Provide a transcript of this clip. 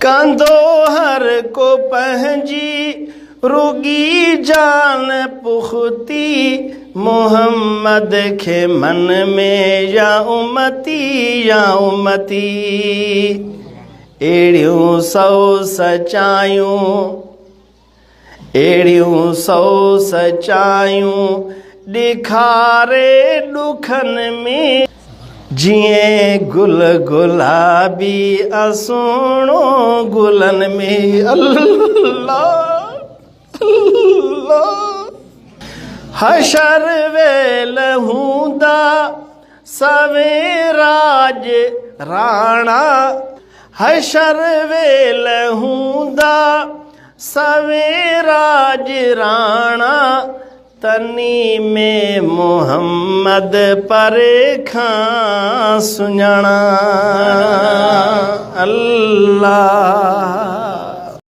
कंदो हर को पंहिंजी रुगी जान पुख्ती मोहम्मद खे मन में या उमती या उमती। एड़ियूं सौ सचायूं एड़ियूं सौ सचायूं ॾेखारे ॾुखन में जिए गुल गुलाबी असुणो गुलन में। अल्लाह अल्लाह। हशर वेल हूंदा सवेराज राणा हशर वेल हूंदा सवेराज राणा तनी में मोहम्मद परे खां सुञाणा। अल्लाह